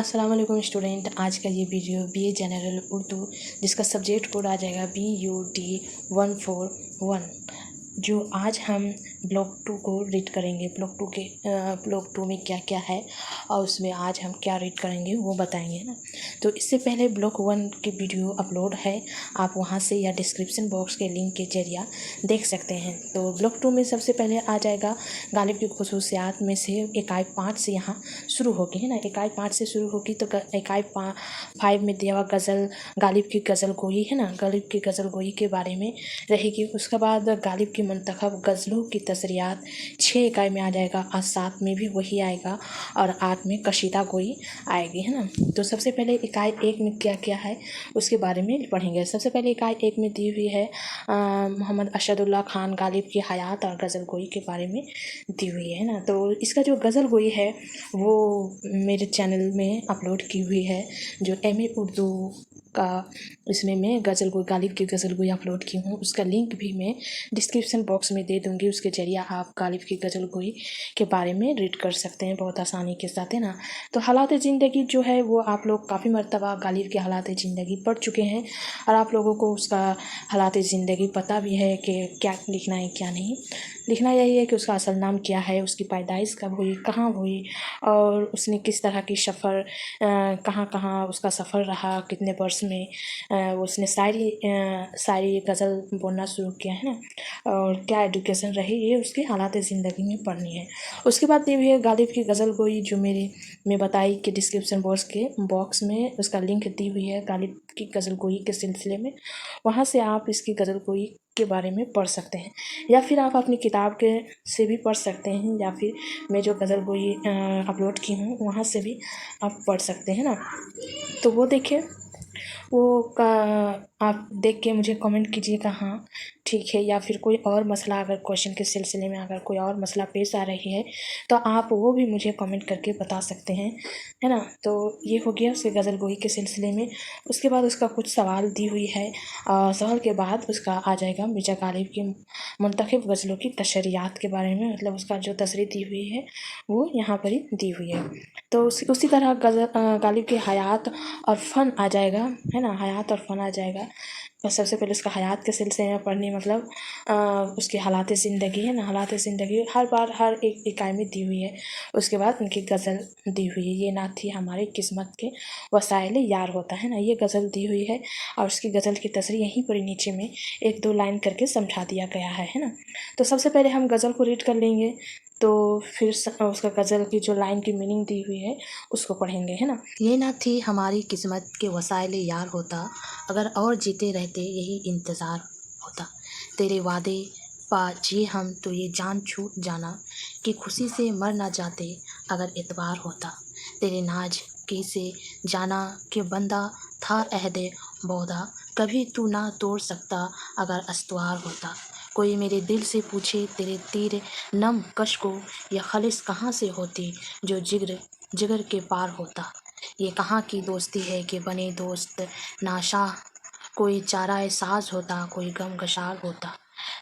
अस्सलाम वालेकुम स्टूडेंट। आज का ये वीडियो बीए जनरल उर्दू जिसका सब्जेक्ट कोड आ जाएगा BUD 141, जो आज हम ब्लॉक 2 को रीड करेंगे। ब्लॉक 2 में क्या क्या है और उसमें आज हम क्या रीड करेंगे वो बताएंगे ना। तो इससे पहले ब्लॉक 1 की वीडियो अपलोड है, आप वहाँ से या डिस्क्रिप्शन बॉक्स के लिंक के जरिए देख सकते हैं। तो ब्लॉक 2 में सबसे पहले आ जाएगा गालिब की खुसूसियात में से इकाई 5 से यहाँ शुरू होगी, है ना। इकाई 5 से शुरू होगी तो इकाई 5 में दिया हुआ गज़ल, गालिब की गज़ल गोई है ना, गालिब की गज़ल गोई के बारे में रहेगी। उसके बाद गालिब की मुंतखब गज़लों की तसरियात 6 इकाई में आ जाएगा, और 7 में भी वही आएगा, और 8 में कशीदा गोई आएगी, है ना। तो सबसे पहले इकाई 1 में क्या क्या है उसके बारे में पढ़ेंगे। सबसे पहले इकाई 1 में दी हुई है मोहम्मद अरशदुल्ला खान गालिब की हयात और गज़ल गोई के बारे में दी हुई है ना। तो इसका जो गज़ल गोई है वो मेरे चैनल में अपलोड की हुई है, जो MA उर्दू का, इसमें मैं गज़ल गोई, गालिब की गज़ल गोई अपलोड की हूँ। उसका लिंक भी मैं डिस्क्रिप्शन बॉक्स में दे दूँगी, उसके ज़रिए आप गालिब की गज़ल गोई के बारे में रीड कर सकते हैं बहुत आसानी के साथ, है ना। तो हालात ज़िंदगी जो है वो आप लोग काफ़ी मरतबा गालिब के हालात ज़िंदगी पढ़ चुके हैं, और आप लोगों को उसका हालात ज़िंदगी पता भी है कि क्या लिखना है क्या नहीं लिखना। यही है कि उसका असल नाम क्या है, उसकी पैदाइश कब हुई, कहाँ हुई, और उसने किस तरह की सफ़र, कहाँ कहाँ उसका सफ़र रहा, कितने वर्ष में उसने शायरी गज़ल बोलना शुरू किया, है ना, और क्या एजुकेशन रही, ये उसके हालात ज़िंदगी में पढ़नी है। उसके बाद ये भी है गालिब की गज़ल गोई, जो मैं बताई कि डिस्क्रिप्शन बॉक्स में उसका लिंक दी हुई है गालिब की गज़ल गोई के सिलसिले में, वहाँ से आप इसकी गज़ल गोई के बारे में पढ़ सकते हैं, या फिर आप अपनी किताब के से भी पढ़ सकते हैं, या फिर मैं जो गज़ल गोई अपलोड की हूँ वहाँ से भी आप पढ़ सकते हैं ना। तो वो देखिए, वो आप देख के मुझे कमेंट कीजिएगा हाँ ठीक है, या फिर कोई और मसला, अगर क्वेश्चन के सिलसिले में अगर कोई और मसला पेश आ रही है तो आप वो भी मुझे कमेंट करके बता सकते हैं, है ना। तो ये हो गया उसके गज़ल गोई के सिलसिले में। उसके बाद उसका कुछ सवाल दी हुई है, सवाल के बाद उसका आ जाएगा मिर्ज़ा गालिब की मुंतखब गज़लों की तशरीहात के बारे में, मतलब उसका जो तशरीह दी हुई है वो यहाँ पर ही दी हुई है। तो उसी तरह गालिब की हयात और फ़न आ जाएगा, है ना, हयात और फ़न आ जाएगा। बस सबसे पहले उसका हयात के सिलसिले में पढ़नी, मतलब उसकी हालात ज़िंदगी है ना, हालात ज़िंदगी हर बार हर एक इकाई में दी हुई है। उसके बाद उनकी गज़ल दी हुई है, ये ना थी हमारी किस्मत के वसाइल यार होता, है ना, ये गज़ल दी हुई है, और उसकी गज़ल की तसरीह यहीं पर नीचे में 1-2 लाइन करके समझा दिया गया है ना। तो सबसे पहले हम गज़ल को रीड कर लेंगे, तो फिर उसका गज़ल की जो लाइन की मीनिंग दी हुई है उसको पढ़ेंगे, है ना। ये ना थी हमारी किस्मत के वसाइल यार होता, अगर और जीते रहते यही इंतज़ार होता, तेरे वादे पा जिए हम तो ये जान छूट जाना, कि खुशी से मर ना जाते अगर एतबार होता, तेरे नाज की से जाना कि बंदा था अहदे बौदा, कभी तू ना तोड़ सकता अगर अस्तवार होता, कोई मेरे दिल से पूछे तेरे तीर नम कश को, यह खलिस कहाँ से होती जो जिगर के पार होता, ये कहाँ की दोस्ती है कि बने दोस्त नाशाह, कोई चारा साज होता कोई गम गशार होता,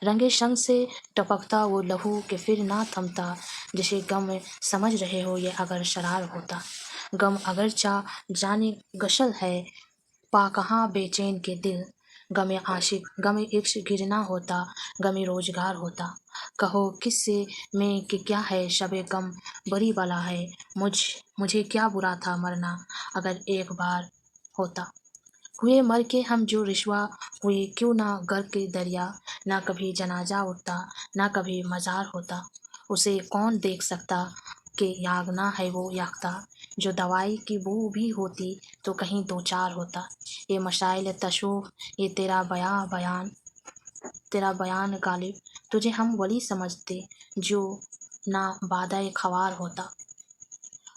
रंगे शंग से टपकता वो लहू के फिर ना थमता, जिसे गम समझ रहे हो ये अगर शरार होता, गम अगर जाने गशल है पा कहाँ बेचैन के दिल, गमे आशिक गमे इश्क गिरना होता, गमे रोजगार होता, कहो किससे में कि क्या है शबे गम बड़ी बला है, मुझे क्या बुरा था मरना अगर एक बार होता, हुए मर के हम जो रिश्वा हुए क्यों ना गर के दरिया, ना कभी जनाजा उठता ना कभी मज़ार होता, उसे कौन देख सकता कि यागना है वो याख्ता, जो दवाई की बू भी होती तो कहीं दो चार होता, ये मशाइल तशूफ़ ये तेरा बयान गालिब, तुझे हम वली समझते जो ना बादाए खवार होता।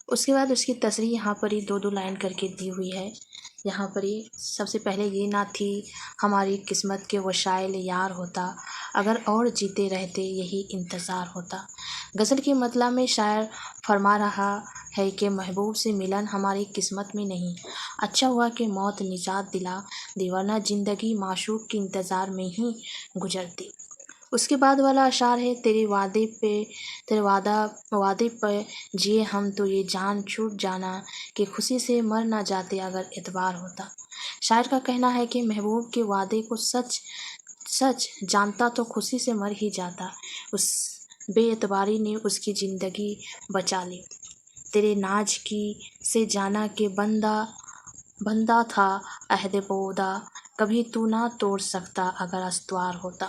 उसके बाद उसकी तसरीह यहाँ पर ही 2-2 लाइन करके दी हुई है। यहाँ पर ही सबसे पहले ये ना थी हमारी किस्मत के वसाइल यार होता, अगर और जीते रहते यही इंतज़ार होता। गज़ल की मतला में शायर फरमा रहा है कि महबूब से मिलन हमारी किस्मत में नहीं, अच्छा हुआ कि मौत निजात दिला दी, वरना ज़िंदगी माशूक़ के इंतज़ार में ही गुजरती। اس کے بعد والا اشعار ہے، تیرے وعدے پہ جیے ہم تو یہ جان چھوٹ جانا، کہ خوشی سے مر نہ جاتے اگر اعتبار ہوتا۔ شاعر کا کہنا ہے کہ محبوب کے وعدے کو سچ جانتا تو خوشی سے مر ہی جاتا، اس بے اعتباری نے اس کی زندگی بچا لی۔ تیرے ناز کی سے جانا کہ بندہ تھا عہد بودا، کبھی تو نہ توڑ سکتا اگر استوار ہوتا۔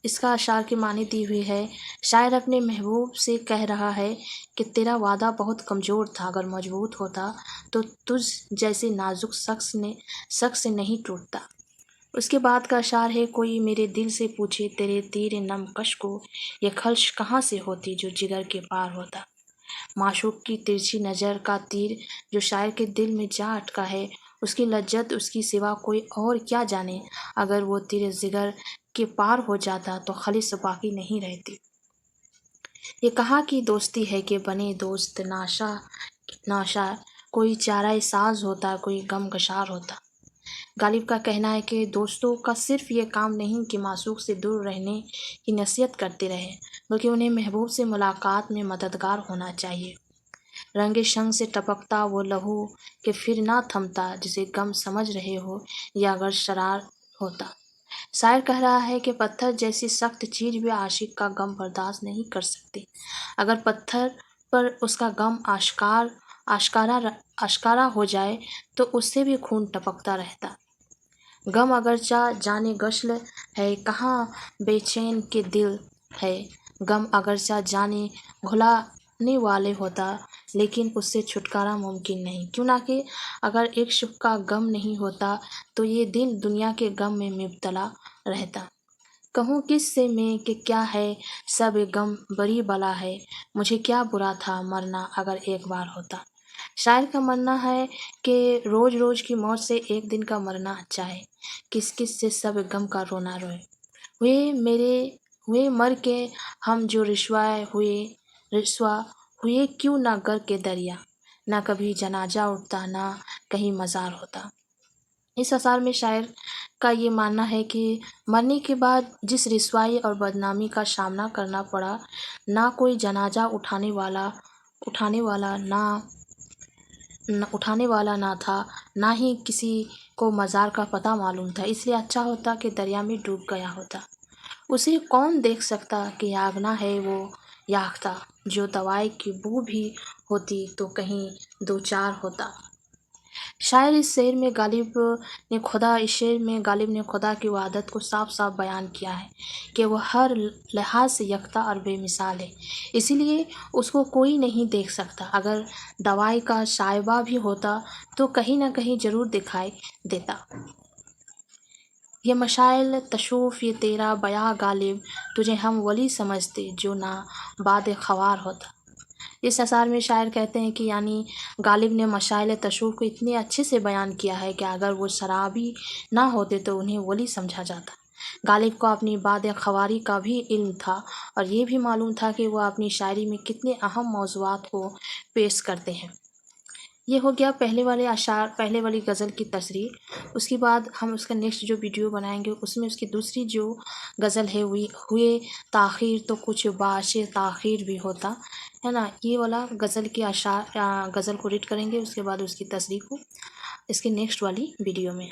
اس کا اشعار کے معنی دی ہوئی ہے۔ شاعر اپنے محبوب سے کہہ رہا ہے کہ تیرا وعدہ بہت کمزور تھا، اگر مضبوط ہوتا تو تجھ جیسے نازک شخص سے نہیں ٹوٹتا۔ اس کے بعد کا اشعار ہے، کوئی میرے دل سے پوچھے تیرے تیر نم کش کو، یہ خلش کہاں سے ہوتی جو جگر کے پار ہوتا۔ معشوق کی ترچھی نظر کا تیر جو شاعر کے دل میں جا اٹکا ہے، اس کی لذت اس کی سوا کوئی اور کیا جانے، اگر وہ تیر جگر کے پار ہو جاتا تو خالص باقی نہیں رہتی۔ یہ کہاں کی دوستی ہے کہ بنے دوست ناشا، کوئی چارہ ساز ہوتا کوئی غم گسار ہوتا۔ غالب کا کہنا ہے کہ دوستوں کا صرف یہ کام نہیں کہ معشوق سے دور رہنے کی نصیحت کرتے رہے، بلکہ انہیں محبوب سے ملاقات میں مددگار ہونا چاہیے۔ رنگ شنگ سے ٹپکتا وہ لہو کہ پھر نہ تھمتا، جسے غم سمجھ رہے ہو یا اگر شرار ہوتا۔ شاعر کہہ رہا ہے کہ پتھر جیسی سخت چیز بھی عاشق کا غم برداشت نہیں کر سکتی، اگر پتھر پر اس کا غم آشکارا ہو جائے تو اس سے بھی خون ٹپکتا رہتا۔ غم اگرچہ جانے غسل ہے کہاں بے چین کے دل ہے، غم اگرچہ جانے گھلانے والے ہوتا، لیکن اس سے چھٹکارا ممکن نہیں، کیوں نہ کہ اگر عشق کا غم نہیں ہوتا تو یہ دل دنیا کے غم میں مبتلا رہتا۔ کہوں کس سے میں کہ کیا ہے سب غم بری بلا ہے، مجھے کیا برا تھا مرنا اگر ایک بار ہوتا۔ شاعر کا ماننا ہے کہ روز روز کی موت سے ایک دن کا مرنا اچھا ہے، کس سے سب غم کا رونا روئے، ہوئے مر کے ہم جو رسوا ہوئے کیوں نہ گر کے دریا، نہ کبھی جنازہ اٹھتا نہ کہیں مزار ہوتا۔ اس اشعار میں شاعر کا یہ ماننا ہے کہ مرنے کے بعد جس رسوائی اور بدنامی کا سامنا کرنا پڑا، نہ کوئی جنازہ اٹھانے والا نہ تھا، نہ ہی کسی کو مزار کا پتہ معلوم تھا، اس لیے اچھا ہوتا کہ دریا میں ڈوب گیا ہوتا۔ اسے کون دیکھ سکتا کہ یاگنا ہے وہ یافتہ، جو دوائی کی بو بھی ہوتی تو کہیں دو چار ہوتا۔ شاعر اس شعر میں غالب نے خدا کی وحدت کو صاف صاف بیان کیا ہے کہ وہ ہر لحاظ سے یکتا اور بے مثال ہے، اسی لیے اس کو کوئی نہیں دیکھ سکتا، اگر دوائی کا شائبہ بھی ہوتا تو کہیں نہ کہیں ضرور دکھائی دیتا۔ یہ مشاعل تشوف یہ تیرا بیاں غالب، تجھے ہم ولی سمجھتے جو نہ باد خوار ہوتا۔ اس اشعار میں شاعر کہتے ہیں کہ یعنی غالب نے مشاعل تشوف کو اتنے اچھے سے بیان کیا ہے کہ اگر وہ شرابی نہ ہوتے تو انہیں ولی سمجھا جاتا۔ غالب کو اپنی باد خواری کا بھی علم تھا اور یہ بھی معلوم تھا کہ وہ اپنی شاعری میں کتنے اہم موضوعات کو پیش کرتے ہیں۔ یہ ہو گیا پہلے والی غزل کی تشریح۔ اس کے بعد ہم اس کا نیکسٹ جو ویڈیو بنائیں گے اس میں اس کی دوسری جو غزل ہے ہوئے تاخیر تو کچھ باعث تاخیر بھی ہوتا ہے نا، یہ والا غزل کو ریڈ کریں گے، اس کے بعد اس کی تشریح کو اس کے نیکسٹ والی ویڈیو میں۔